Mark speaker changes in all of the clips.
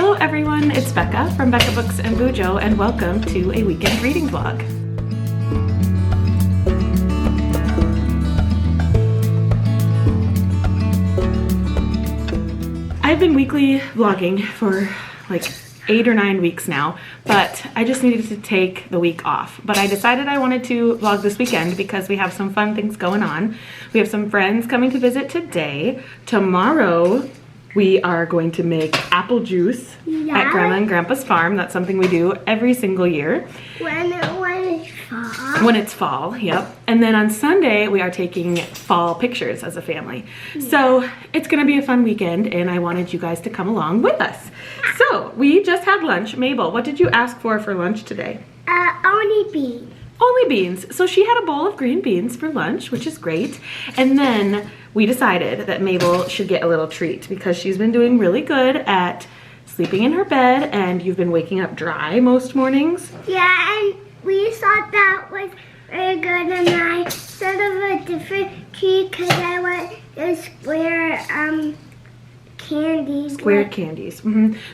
Speaker 1: Hello everyone, it's Becca from Becca Books and Bujo, and welcome to a weekend reading vlog. I've been weekly vlogging for like 8 or 9 weeks now, but I just needed to take the week off. But I decided I wanted to vlog this weekend because we have some fun things going on. We have some friends coming to visit today. Tomorrow, we are going to make apple juice at Grandma and Grandpa's farm. That's something we do every single year.
Speaker 2: When it's fall?
Speaker 1: When it's fall, yep. And then on Sunday, we are taking fall pictures as a family. So it's gonna be a fun weekend, and I wanted you guys to come along with us. So we just had lunch. Mabel, what did you ask for lunch today?
Speaker 2: Only beans.
Speaker 1: Only beans. So she had a bowl of green beans for lunch, which is great. And then we decided that Mabel should get a little treat because she's been doing really good at sleeping in her bed, and you've been waking up dry most mornings.
Speaker 2: Yeah, and we thought that was very good, and I thought of a different treat because I want the square candies.
Speaker 1: Square candies.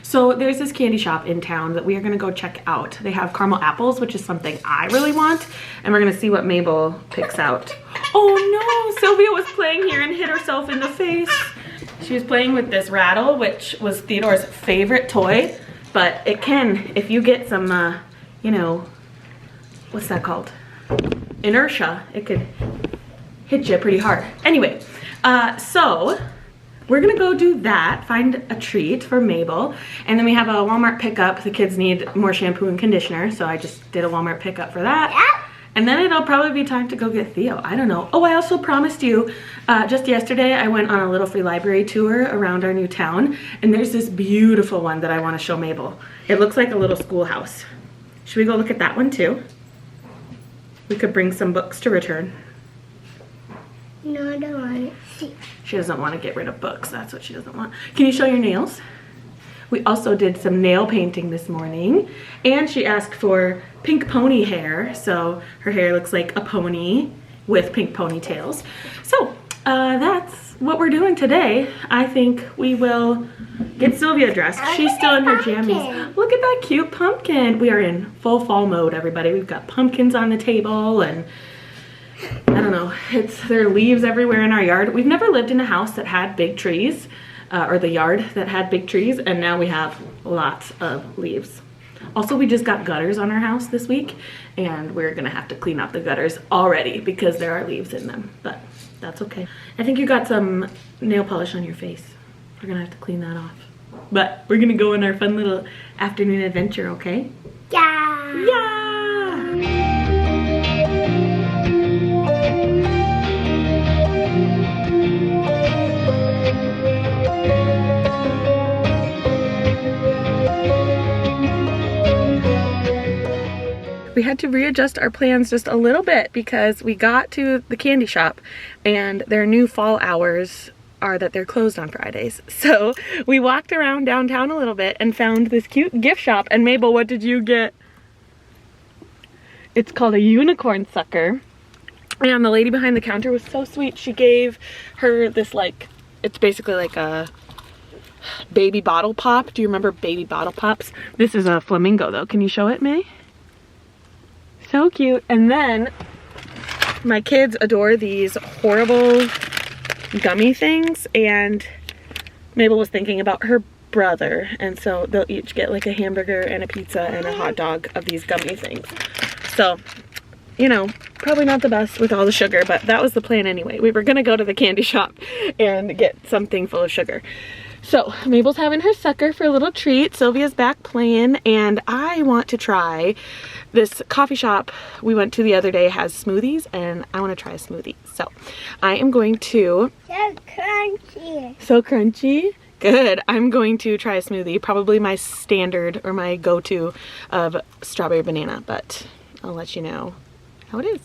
Speaker 1: So there's this candy shop in town that we are gonna go check out. They have caramel apples, which is something I really want, and we're gonna see what Mabel picks out. Oh no, Sylvia was playing here and hit herself in the face. She was playing with this rattle, which was Theodore's favorite toy, but it can, if you get some, you know, what's that called? Inertia, it could hit you pretty hard. Anyway, so we're gonna go do that, find a treat for Mabel, and then we have a Walmart pickup. The kids need more shampoo and conditioner, so I just did a Walmart pickup for that.
Speaker 2: Yep.
Speaker 1: And then it'll probably be time to go get Theo. I don't know. Oh, I also promised you, just yesterday I went on a little free library tour around our new town, and there's this beautiful one that I want to show Mabel. It looks like a little schoolhouse. Should we go look at that one too? We could bring some books to return.
Speaker 2: No, I don't want it.
Speaker 1: She doesn't want to get rid of books. That's what she doesn't want. Can you show your nails? We also did some nail painting this morning, and she asked for pink pony hair, so her hair looks like a pony with pink ponytails. So that's what we're doing today. I think we will get Sylvia dressed. She's still in her jammies. Look at that cute pumpkin. We are in full fall mode, everybody. We've got pumpkins on the table, and I don't know, there are leaves everywhere in our yard. We've never lived in a house that had big trees, or the yard that had big trees, and now we have lots of leaves. Also, we just got gutters on our house this week, and we're gonna have to clean out the gutters already because there are leaves in them, but that's okay. I think you got some nail polish on your face. We're gonna have to clean that off. But we're gonna go on our fun little afternoon adventure, okay?
Speaker 2: Yeah.
Speaker 1: Yeah! We had to readjust our plans just a little bit because we got to the candy shop and their new fall hours are that they're closed on Fridays. So we walked around downtown a little bit and found this cute gift shop. And Mabel, what did you get? It's called a unicorn sucker. And the lady behind the counter was so sweet. She gave her this, like, it's basically like a baby bottle pop. Do you remember baby bottle pops? This is a flamingo though. Can you show it, May? So cute. And then my kids adore these horrible gummy things, and Mabel was thinking about her brother, and so they'll each get like a hamburger and a pizza and a hot dog of these gummy things. So, you know, probably not the best with all the sugar, but that was the plan anyway. We were gonna go to the candy shop and get something full of sugar. So Mabel's having her sucker for a little treat. Sylvia's back playing, and I want to try this coffee shop we went to the other day has smoothies, and I want to try a smoothie. So I am going to...
Speaker 2: So crunchy.
Speaker 1: So crunchy? Good. I'm going to try a smoothie, probably my standard or my go-to of strawberry banana, but I'll let you know how it is.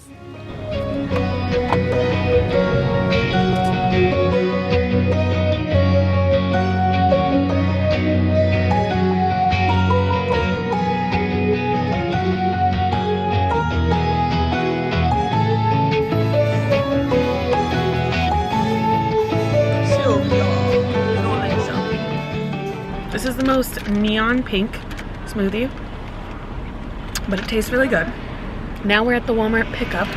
Speaker 1: This is the most neon pink smoothie, but it tastes really good. Now we're at the Walmart pickup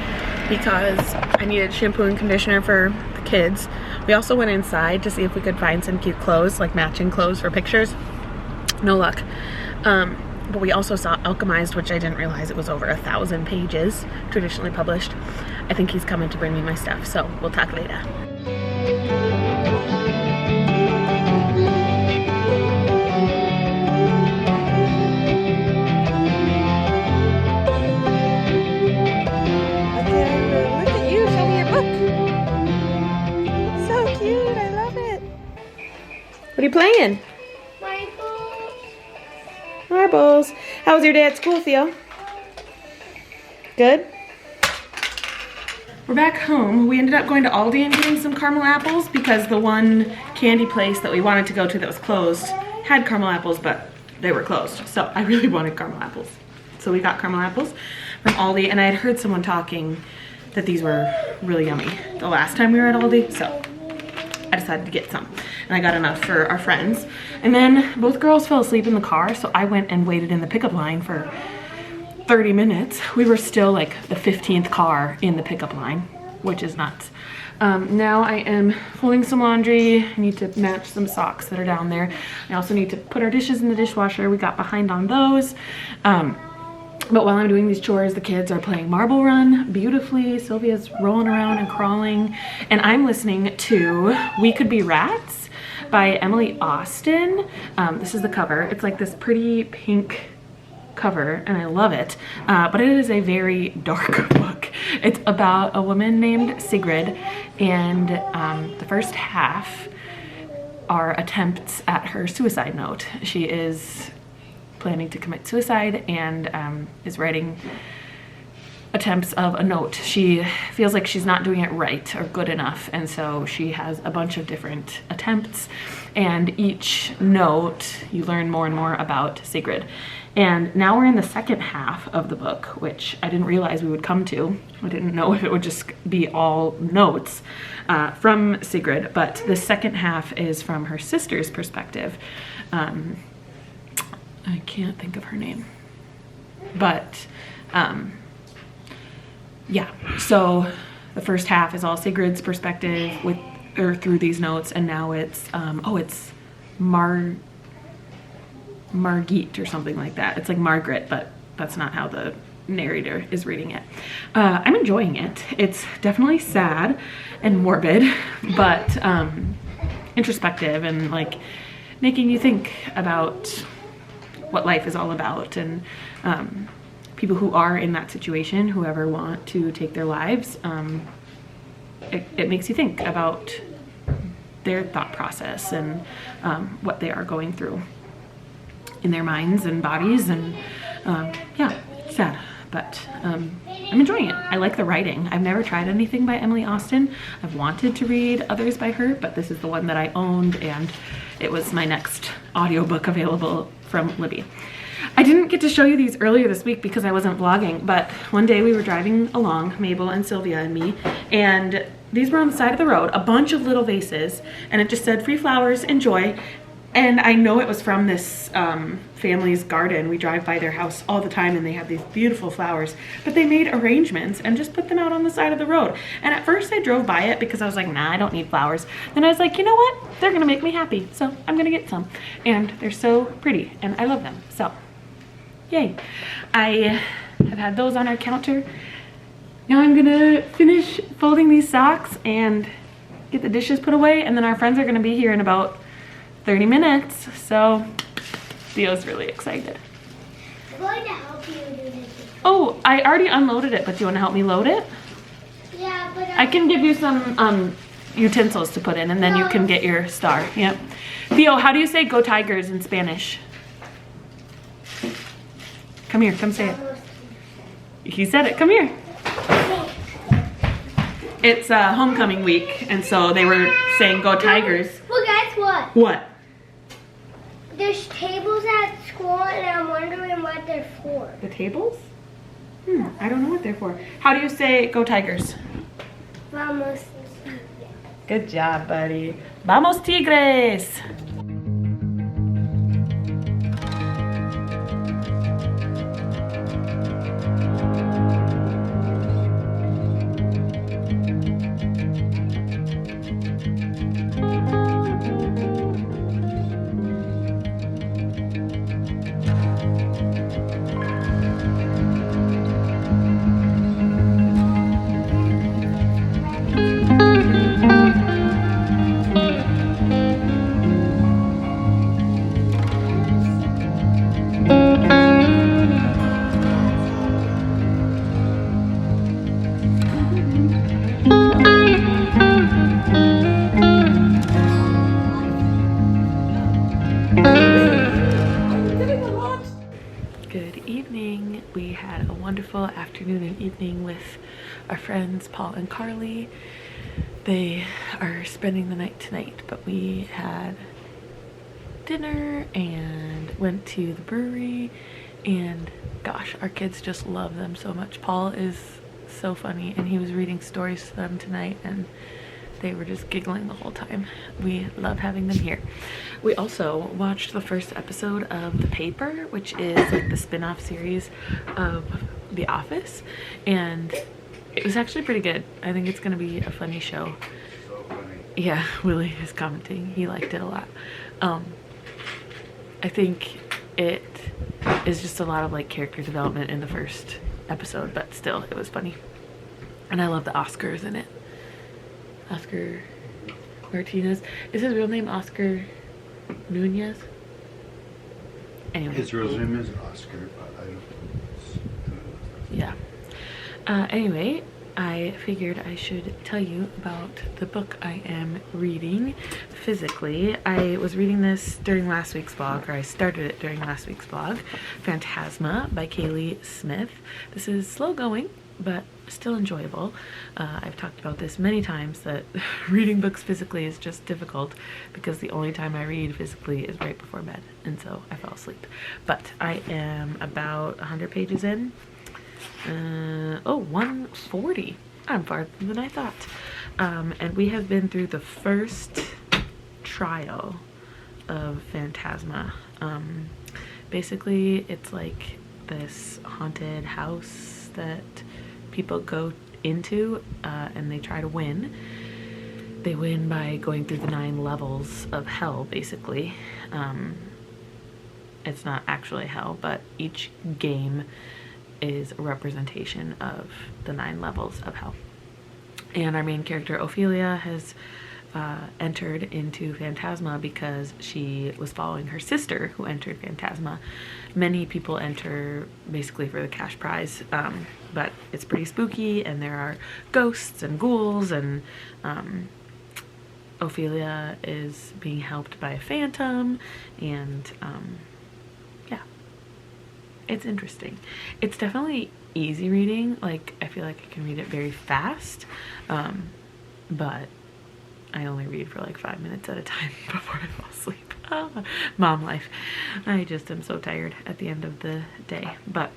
Speaker 1: because I needed shampoo and conditioner for the kids. We also went inside to see if we could find some cute clothes, like matching clothes for pictures. No luck. But we also saw Alchemized, which I didn't realize it was over 1,000 pages, traditionally published. I think he's coming to bring me my stuff, so we'll talk later. What are you playing? Marbles. How was your day at school, Theo? Good? We're back home. We ended up going to Aldi and getting some caramel apples because the one candy place that we wanted to go to that was closed had caramel apples, but they were closed. So I really wanted caramel apples. So we got caramel apples from Aldi, and I had heard someone talking that these were really yummy the last time we were at Aldi, so I decided to get some, and I got enough for our friends. And then both girls fell asleep in the car, so I went and waited in the pickup line for 30 minutes. We were still like the 15th car in the pickup line, which is nuts. Now I am folding some laundry. I need to match some socks that are down there. I also need to put our dishes in the dishwasher. We got behind on those. But while I'm doing these chores, the kids are playing Marble Run beautifully. Sylvia's rolling around and crawling. And I'm listening to We Could Be Rats by Emily Austin. This is the cover. It's like this pretty pink cover, and I love it. But it is a very dark book. It's about a woman named Sigrid, and the first half are attempts at her suicide note. She is planning to commit suicide and is writing attempts of a note. She feels like she's not doing it right or good enough, and so she has a bunch of different attempts, and each note you learn more and more about Sigrid. And now we're in the second half of the book, which I didn't realize we would come to. I didn't know if it would just be all notes from Sigrid, but the second half is from her sister's perspective. I can't think of her name, but yeah, so the first half is all Sigrid's perspective with or through these notes, and now it's it's Margit or something like that. It's like Margaret, but that's not how the narrator is reading it. I'm enjoying it. It's definitely sad and morbid, but introspective and like making you think about what life is all about, and people who are in that situation, who ever want to take their lives, it makes you think about their thought process and what they are going through in their minds and bodies, and yeah, sad, but I'm enjoying it. I like the writing. I've never tried anything by Emily Austin. I've wanted to read others by her, but this is the one that I owned, and it was my next audiobook available from Libby. I didn't get to show you these earlier this week because I wasn't vlogging, but one day we were driving along, Mabel and Sylvia and me, and these were on the side of the road, a bunch of little vases, and it just said free flowers, enjoy. And I know it was from this family's garden. We drive by their house all the time, and they have these beautiful flowers, but they made arrangements and just put them out on the side of the road. And at first I drove by it because I was like, nah, I don't need flowers. Then I was like, you know what? They're gonna make me happy, so I'm gonna get some. And they're so pretty, and I love them, so yay. I have had those on our counter. Now I'm gonna finish folding these socks and get the dishes put away, and then our friends are gonna be here in about 30 minutes, so Theo's really excited.
Speaker 2: I'm going to help you do this.
Speaker 1: Oh, I already unloaded it, but do you want to help me load it?
Speaker 2: Yeah, but
Speaker 1: I can give you some utensils to put in, and then you can get your star. Yep. Theo, how do you say "Go Tigers" in Spanish? Come here, come say it. He said it, come here. It's homecoming week, and so they were saying "Go Tigers."
Speaker 2: Well, guess what?
Speaker 1: What?
Speaker 2: There's tables at school, and I'm wondering what they're for.
Speaker 1: The tables? I don't know what they're for. How do you say "Go Tigers"?
Speaker 2: Vamos.
Speaker 1: Good job, buddy. Vamos, Tigres! evening. We had a wonderful afternoon and evening with our friends Paul and Carly. They are spending the night tonight, but we had dinner and went to the brewery, and gosh, our kids just love them so much. Paul is so funny, and he was reading stories to them tonight, and they were just giggling the whole time. We love having them here. We also watched the first episode of The Paper, which is like the spin-off series of The Office, and it was actually pretty good. I think it's gonna be a funny show.
Speaker 3: So funny.
Speaker 1: Yeah, Willie is commenting. He liked it a lot. I think it is just a lot of like character development in the first episode, but still, it was funny. And I love the Oscars in it. Oscar Martinez. Is his real name Oscar Nunez? Anyway.
Speaker 3: His real name is Oscar, but I don't
Speaker 1: Yeah. Anyway, I figured I should tell you about the book I am reading physically. I was reading this during last week's vlog, or I started it during last week's vlog. Phantasma by Kaylee Smith. This is slow going, but still enjoyable. I've talked about this many times, that reading books physically is just difficult because the only time I read physically is right before bed, and so I fell asleep. But I am about 100 pages in. 140. I'm farther than I thought. And we have been through the first trial of Phantasma. Basically, it's like this haunted house that people go into, and they try to win. They win by going through the 9 levels of hell, basically. It's not actually hell, but each game is a representation of the 9 levels of hell. And our main character, Ophelia, has entered into Phantasma because she was following her sister who entered Phantasma. Many people enter basically for the cash prize, but it's pretty spooky, and there are ghosts and ghouls, and Ophelia is being helped by a phantom, and yeah, it's interesting. It's definitely easy reading. Like, I feel like I can read it very fast, but I only read for like 5 minutes at a time before I fall asleep. Mom life. I just am so tired at the end of the day, but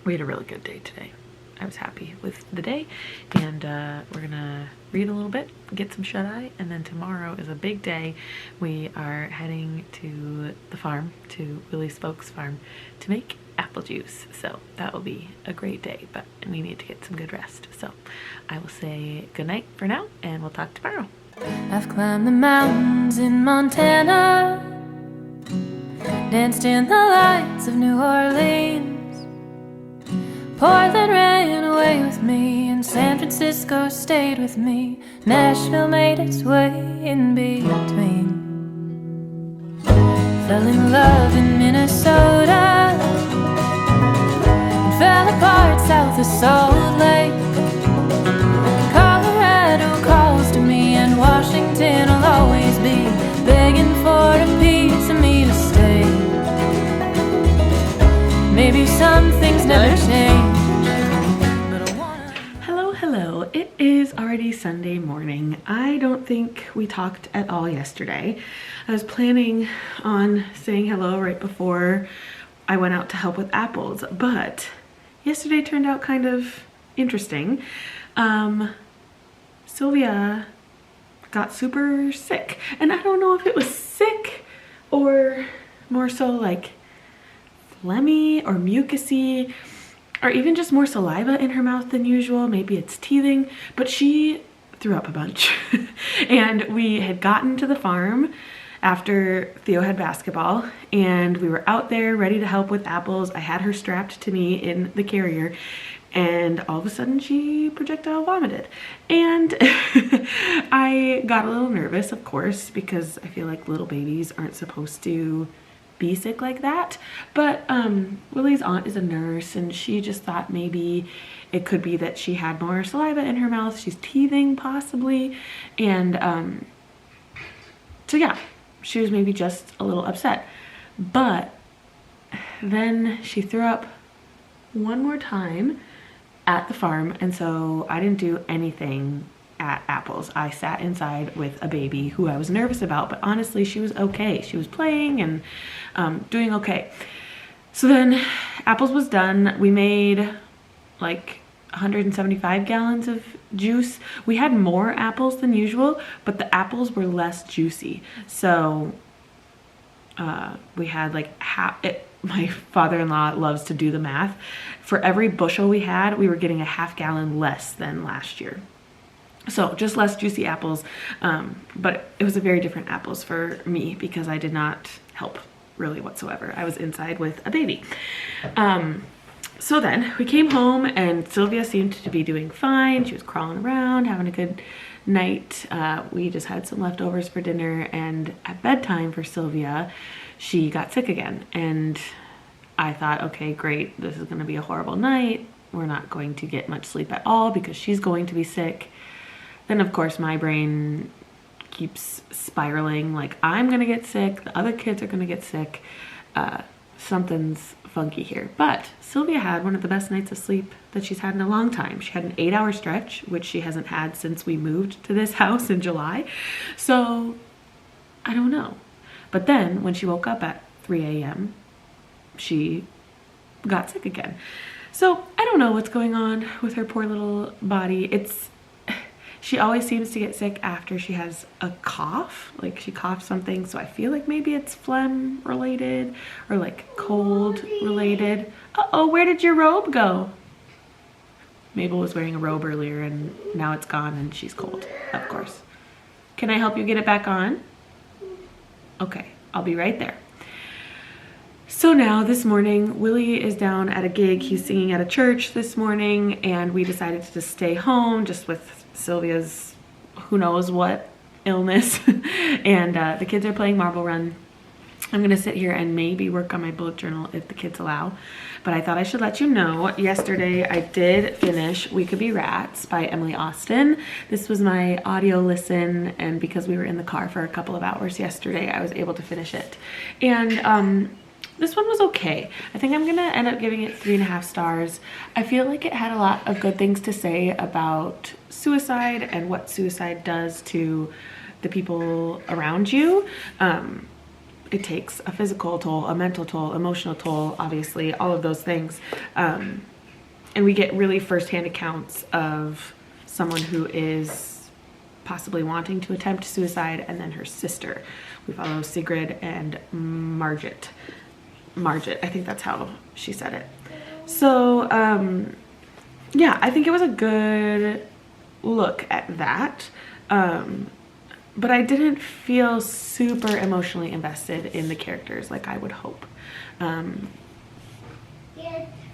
Speaker 1: we had a really good day today. I was happy with the day, and we're gonna read a little bit, get some shut-eye, and then tomorrow is a big day. We are heading to the farm, to Willie's folks' farm, to make apple juice, so that will be a great day, but we need to get some good rest. So I will say good night for now, and we'll talk tomorrow.
Speaker 4: I've climbed the mountains in Montana, danced in the lights of New Orleans. Portland ran away with me, and San Francisco stayed with me. Nashville made its way in between. Fell in love in Minnesota, and fell apart south of Salt Lake. Colorado calls to me, and Washington will always be begging for a piece of me to stay. Maybe some things never change, but I wanna...
Speaker 1: Hello. It is already Sunday morning. I don't think we talked at all yesterday. I was planning on saying hello right before I went out to help with apples, but yesterday turned out kind of interesting. Sylvia got super sick, and I don't know if it was sick or more so like phlegmy or mucusy, or even just more saliva in her mouth than usual. Maybe it's teething, but she threw up a bunch. And we had gotten to the farm after Theo had basketball, and we were out there ready to help with apples. I had her strapped to me in the carrier, and all of a sudden she projectile vomited. And I got a little nervous, of course, because I feel like little babies aren't supposed to be sick like that. But Willie's aunt is a nurse, and she just thought maybe it could be that she had more saliva in her mouth. She's teething possibly. And so yeah, she was maybe just a little upset. But then she threw up one more time at the farm, and so I didn't do anything at Apples. I sat inside with a baby who I was nervous about, but honestly she was okay. She was playing and doing okay. So then Apples was done. We made like 175 gallons of juice. We had more apples than usual, but the apples were less juicy. So we had like half it. My father-in-law loves to do the math. For every bushel we had, we were getting a half gallon less than last year. So just less juicy apples, but it was a very different apples for me because I did not help really whatsoever. I was inside with a baby. So then we came home and Sylvia seemed to be doing fine. She was crawling around, having a good night. We just had some leftovers for dinner, and at bedtime for Sylvia, she got sick again. And I thought, okay, great, this is gonna be a horrible night. We're not going to get much sleep at all because she's going to be sick. Then of course my brain keeps spiraling, like I'm gonna get sick, the other kids are gonna get sick. Something's funky here. But Sylvia had one of the best nights of sleep that she's had in a long time. She had an 8-hour stretch, which she hasn't had since we moved to this house in July. So I don't know. But then when she woke up at 3 a.m., she got sick again. So I don't know what's going on with her poor little body. She always seems to get sick after she has a cough, like she coughs something. So I feel like maybe it's phlegm related or like cold related. Uh-oh, where did your robe go? Mabel was wearing a robe earlier and now it's gone and she's cold, of course. Can I help you get it back on? Okay, I'll be right there. So now this morning, Willie is down at a gig. He's singing at a church this morning, and we decided to just stay home just with Sylvia's who knows what illness. And the kids are playing Marble Run. I'm gonna sit here and maybe work on my bullet journal if the kids allow. But I thought I should let you know, yesterday I did finish We Could Be Rats by Emily Austen. This was my audio listen, and because we were in the car for a couple of hours yesterday, I was able to finish it. And this one was okay. I think I'm gonna end up giving it 3.5 stars. I feel like it had a lot of good things to say about suicide and what suicide does to the people around you. It takes a physical toll, a mental toll, emotional toll, obviously, all of those things. And we get really firsthand accounts of someone who is possibly wanting to attempt suicide, and then her sister. We follow Sigrid and Margit, I think that's how she said it. So yeah, I think it was a good look at that. But I didn't feel super emotionally invested in the characters like I would hope.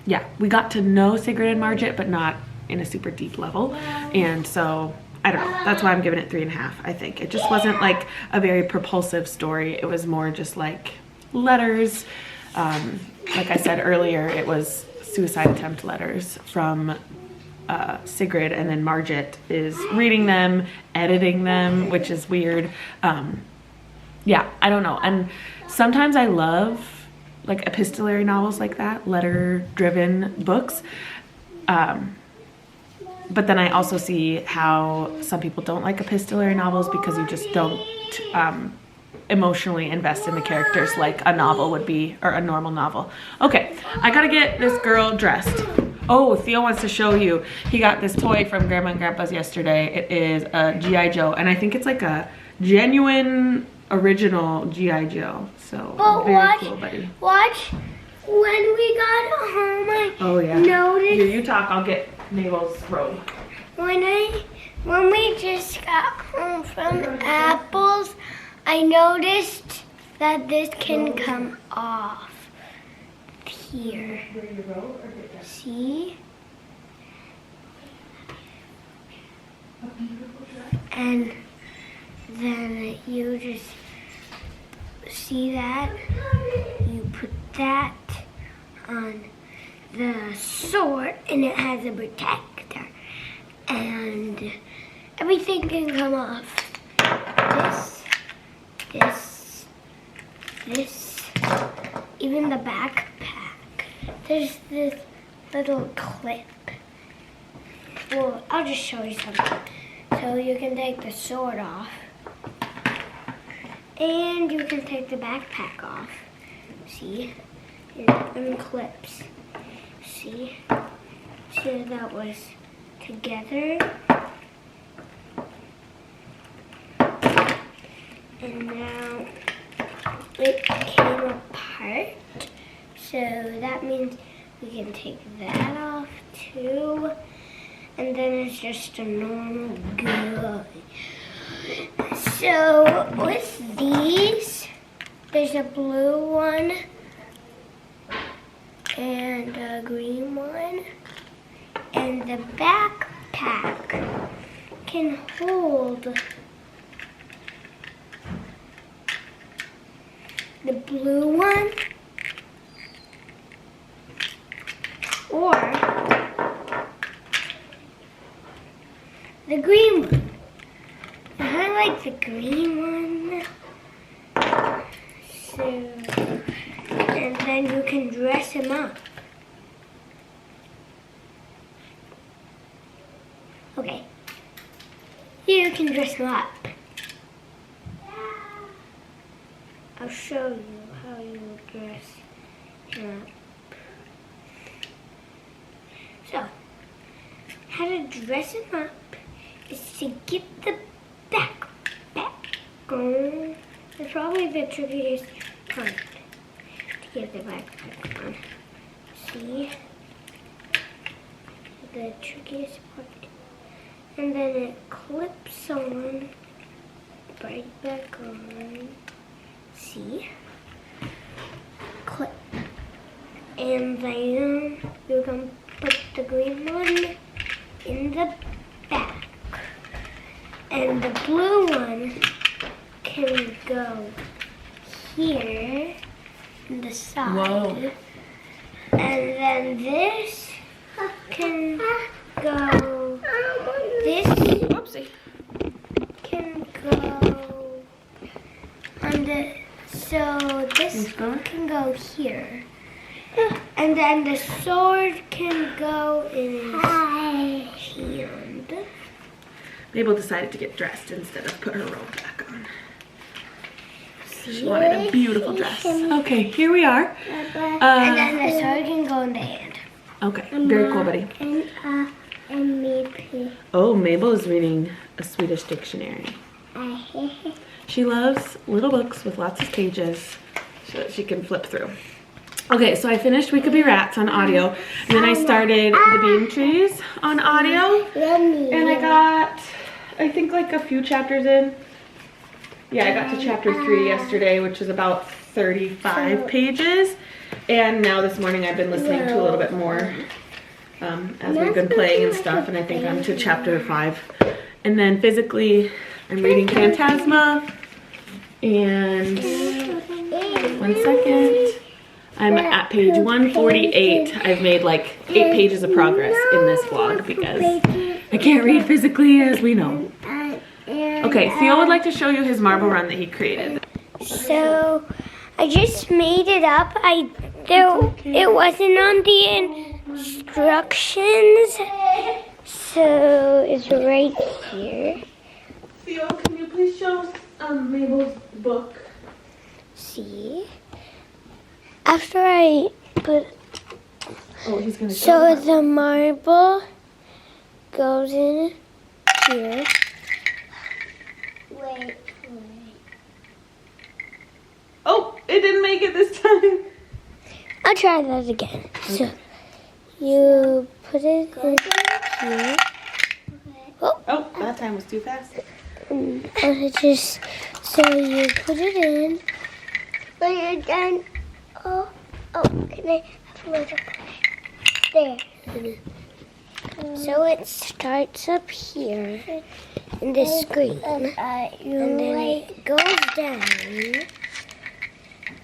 Speaker 1: Yeah, we got to know Sigrid and Margit, but not in a super deep level. And so, I don't know, that's why I'm giving it 3.5, I think. It just wasn't like a very propulsive story. It was more just like letters. Like I said earlier, it was suicide attempt letters from Sigrid, and then Margit is reading them, editing them, which is weird. Yeah, I don't know. And sometimes I love like epistolary novels like that, letter-driven books. But then I also see how some people don't like epistolary novels because you just don't emotionally invest in the characters like a novel would be, or a normal novel. Okay, I gotta get this girl dressed. Oh, Theo wants to show you. He got this toy from Grandma and Grandpa's yesterday. It is a G.I. Joe, and I think it's like a genuine, original G.I. Joe. So, very cool, buddy.
Speaker 2: Watch, when we got home, noticed...
Speaker 1: Here, you talk, I'll get Mabel's robe.
Speaker 2: When we just got home from Apples, I noticed that this can come off here. See? And then you just see that, you put that on the sword, and it has a protector, and everything can come off. This, even the backpack. there's this little clip. Well, I'll just show you something. So you can take the sword off. And you can take the backpack off. See? It unclips. See? See, that was together. And now it came apart. So that means we can take that off too. And then it's just a normal guy. So with these, there's a blue one and a green one. And the backpack can hold the blue one or the green one. I like the green one. So, and then you can dress him up. Okay. You can dress him up. I'll show you how you dress him up. So, how to dress him up is to get the backpack on. It's probably the trickiest part to get the backpack on. See? The trickiest part. And then it clips on, right back on. See? Clip. And then you can put the green one in the back. And the blue one can go here in the side.
Speaker 1: Whoa.
Speaker 2: And then this can go, this
Speaker 1: Whoopsie.
Speaker 2: can go on the, so this can go here. And then the sword can go in his hand.
Speaker 1: Mabel decided to get dressed instead of put her robe back on. She wanted a beautiful dress. Okay, here we are.
Speaker 2: And then the sword can go in the hand.
Speaker 1: Okay, very cool, buddy.
Speaker 2: And maybe.
Speaker 1: Oh, Mabel is reading a Swedish dictionary. She loves little books with lots of pages so that she can flip through. Okay, so I finished We Could Be Rats on audio, and then I started The Bean Trees on audio, and I got, I think, like a few chapters in. Yeah, I got to chapter 3 yesterday, which is about 35 pages, and now this morning I've been listening to a little bit more as we've been playing and stuff, and I think I'm to chapter 5. And then physically, I'm reading Phantasma, and 1 second. I'm at page 148. I've made like 8 pages of progress in this vlog because I can't read physically, as we know. Okay, Theo would like to show you his marble run that he created.
Speaker 2: So I just made it up. It wasn't on the instructions, so it's right here.
Speaker 1: Theo, can you please show Mabel's book?
Speaker 2: See? After I put,
Speaker 1: Oh, he's gonna show
Speaker 2: so
Speaker 1: her.
Speaker 2: the marble goes in here. Wait.
Speaker 1: Oh, it didn't make it this time.
Speaker 2: I'll try that again. So you put it in here.
Speaker 1: Oh, that time was too fast.
Speaker 2: So you put it in. But you're done. Oh, can I have a little there? So it starts up here in the screen, and then it goes down,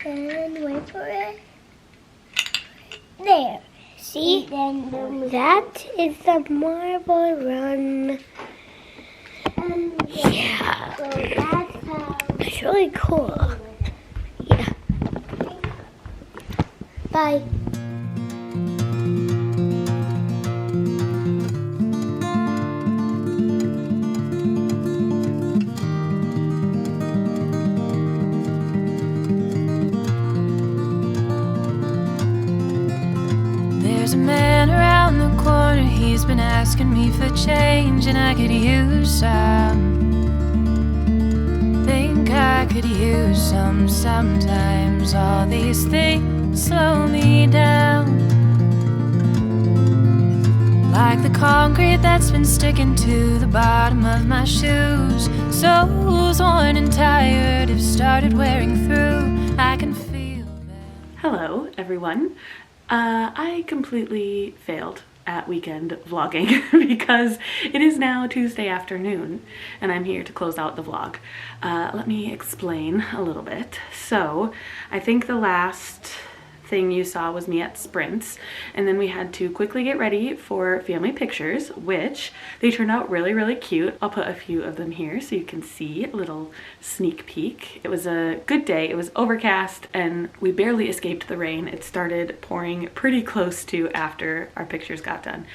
Speaker 2: and wait for it. There. See? That is the marble run. Yeah. It's really cool. Yeah. Bye.
Speaker 4: There's a man around the corner, he's been asking me for change, and I could use some. Think I could use some sometimes. All these things slow me down, like the concrete that's been sticking to the bottom of my shoes. Soles worn and tired have started wearing through. I can feel that.
Speaker 1: Hello everyone. I completely failed at weekend vlogging because it is now Tuesday afternoon and I'm here to close out the vlog. Let me explain a little bit. So I think the last thing you saw was me at Sprints, and then we had to quickly get ready for family pictures, which they turned out really cute. I'll put a few of them here so you can see a little sneak peek. It was a good day. It was overcast and we barely escaped the rain. It started pouring pretty close to after our pictures got done.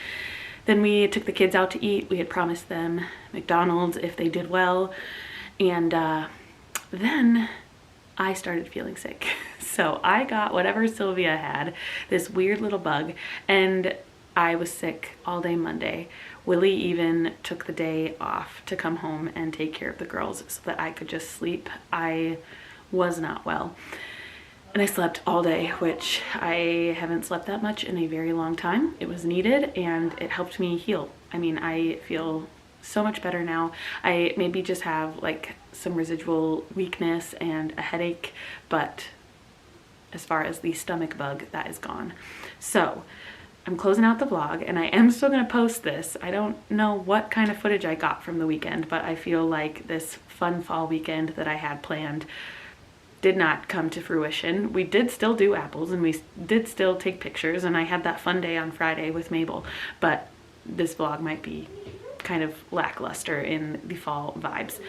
Speaker 1: Then we took the kids out to eat. We had promised them McDonald's if they did well, and then I started feeling sick. So I got whatever Sylvia had, this weird little bug, and I was sick all day Monday. Willie even took the day off to come home and take care of the girls so that I could just sleep. I was not well. And I slept all day, which I haven't slept that much in a very long time. It was needed and it helped me heal. I mean, I feel so much better now. I maybe just have like some residual weakness and a headache, but as far as the stomach bug, that is gone. So I'm closing out the vlog and I am still gonna post this. I don't know what kind of footage I got from the weekend, but I feel like this fun fall weekend that I had planned did not come to fruition. We did still do apples and we did still take pictures, and I had that fun day on Friday with Mabel, but this vlog might be kind of lackluster in the fall vibes.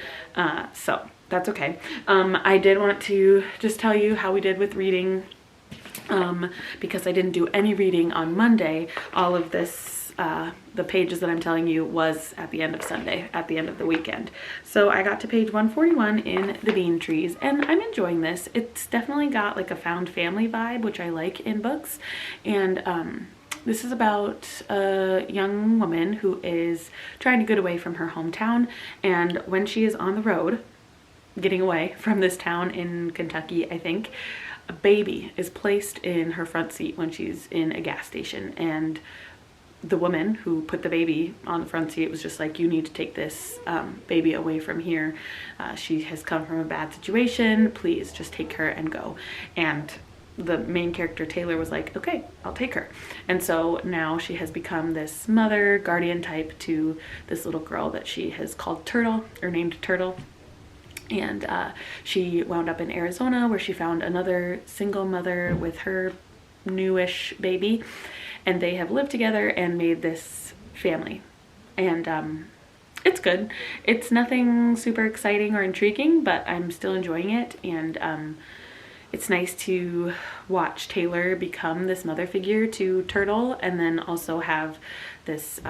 Speaker 1: So that's okay. I did want to just tell you how we did with reading, because I didn't do any reading on Monday. All of this, the pages that I'm telling you, was at the end of Sunday, at the end of the weekend. So I got to page 141 in The Bean Trees, and I'm enjoying this. It's definitely got like a found family vibe, which I like in books. And this is about a young woman who is trying to get away from her hometown, and when she is on the road getting away from this town in Kentucky, I think, a baby is placed in her front seat when she's in a gas station, and the woman who put the baby on the front seat was just like, you need to take this baby away from here. She has come from a bad situation, please just take her and go. And the main character Taylor was like, okay, I'll take her. And so now she has become this mother guardian type to this little girl that she has called Turtle, or named Turtle. And she wound up in Arizona, where she found another single mother with her newish baby, and they have lived together and made this family. And it's good. It's nothing super exciting or intriguing, but I'm still enjoying it. And it's nice to watch Taylor become this mother figure to Turtle, and then also have this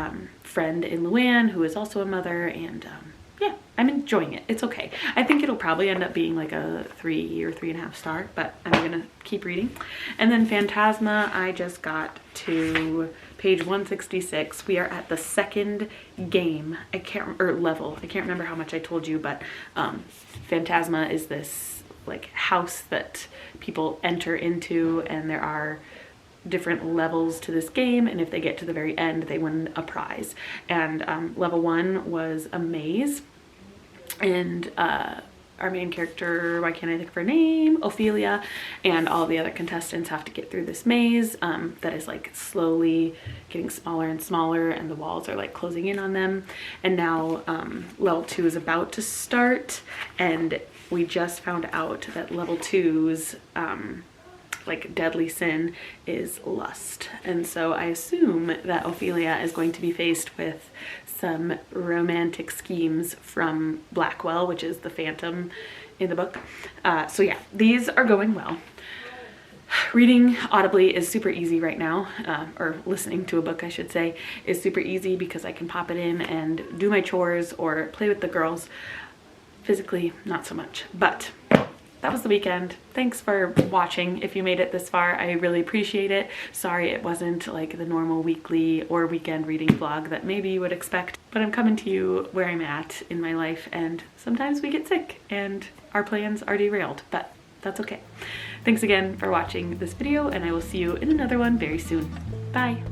Speaker 1: friend in Luann who is also a mother. And yeah, I'm enjoying it. It's okay. I think it'll probably end up being like a 3 or 3.5 star, but I'm gonna keep reading. And then Phantasma, I just got to page 166. We are at the second game. Level. I can't remember how much I told you, but Phantasma is this like house that people enter into, and there are different levels to this game, and if they get to the very end they win a prize. And level 1 was a maze, and our main character, why can't I think of her name, Ophelia, and all the other contestants have to get through this maze that is like slowly getting smaller and smaller, and the walls are like closing in on them. And now level 2 is about to start, and we just found out that level 2's like deadly sin is lust. And so I assume that Ophelia is going to be faced with some romantic schemes from Blackwell, which is the Phantom in the book. So yeah, these are going well. Reading audibly is super easy right now, or listening to a book I should say, is super easy because I can pop it in and do my chores or play with the girls. Physically, not so much. But that was the weekend. Thanks for watching. If you made it this far, I really appreciate it. Sorry it wasn't like the normal weekly or weekend reading vlog that maybe you would expect, but I'm coming to you where I'm at in my life, and sometimes we get sick and our plans are derailed, but that's okay. Thanks again for watching this video, and I will see you in another one very soon. Bye.